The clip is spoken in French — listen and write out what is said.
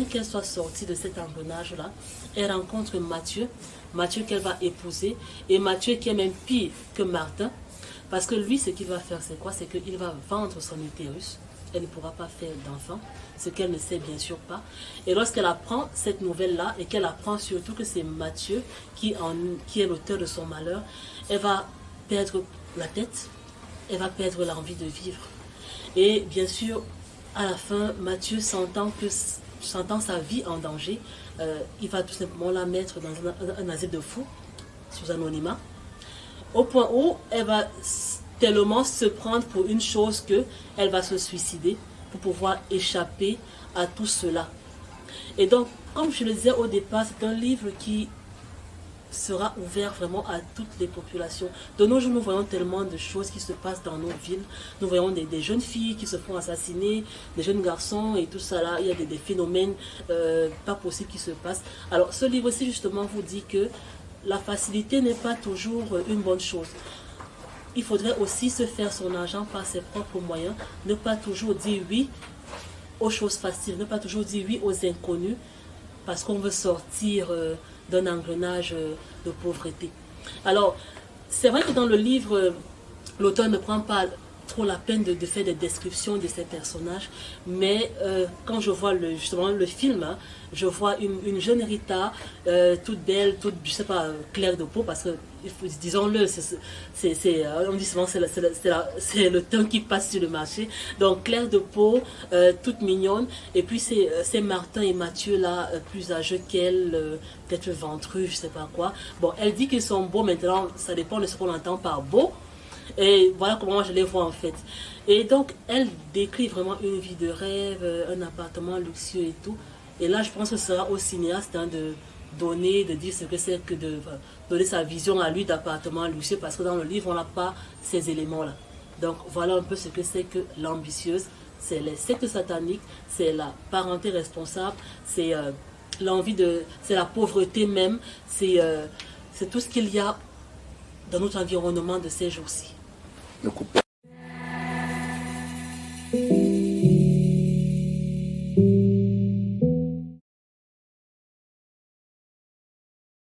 qu'elle soit sortie de cet engrenage-là, elle rencontre Mathieu, Mathieu qu'elle va épouser, et Mathieu qui est même pire que Martin, parce que lui, ce qu'il va faire, c'est quoi? C'est qu'il va vendre son utérus. Elle ne pourra pas faire d'enfant, ce qu'elle ne sait bien sûr pas. Et lorsqu'elle apprend cette nouvelle-là, et qu'elle apprend surtout que c'est Mathieu qui est l'auteur de son malheur, elle va perdre la tête, elle va perdre l'envie de vivre. Et bien sûr, à la fin, Mathieu sentant sa vie en danger, il va tout simplement la mettre dans un asile de fous, sous anonymat, au point où elle va tellement se prendre pour une chose qu'elle va se suicider pour pouvoir échapper à tout cela. Et donc, comme je le disais au départ, c'est un livre qui sera ouvert vraiment à toutes les populations. De nos jours, nous voyons tellement de choses qui se passent dans nos villes. Nous voyons des jeunes filles qui se font assassiner, des jeunes garçons et tout ça là. Il y a des phénomènes pas possibles qui se passent. Alors, ce livre-ci, justement, vous dit que la facilité n'est pas toujours une bonne chose. Il faudrait aussi se faire son argent par ses propres moyens, ne pas toujours dire oui aux choses faciles, ne pas toujours dire oui aux inconnus, parce qu'on veut sortir d'un engrenage de pauvreté. Alors, c'est vrai que dans le livre, l'auteur ne prend pas trop la peine de faire des descriptions de ces personnages, mais quand je vois justement le film, hein, je vois une jeune Rita, toute belle, toute, je sais pas, claire de peau, parce que, disons-le, on dit souvent c'est le temps qui passe sur le marché, donc claire de peau, toute mignonne, et puis c'est Martin et Mathieu là, plus âgés qu'elle, peut-être ventrus, je sais pas quoi. Bon, elle dit qu'ils sont beaux, maintenant, ça dépend de ce qu'on entend par beau. Et voilà comment moi je les vois en fait. Et donc elle décrit vraiment une vie de rêve, un appartement luxueux et tout. Et là je pense que ce sera au cinéaste hein, de dire ce que c'est que de donner sa vision à lui d'appartement luxueux, parce que dans le livre on n'a pas ces éléments-là. Donc voilà un peu ce que c'est que l'ambitieuse. C'est les sectes sataniques, c'est la parenté responsable, c'est c'est la pauvreté même, c'est tout ce qu'il y a dans notre environnement de ces jours-ci.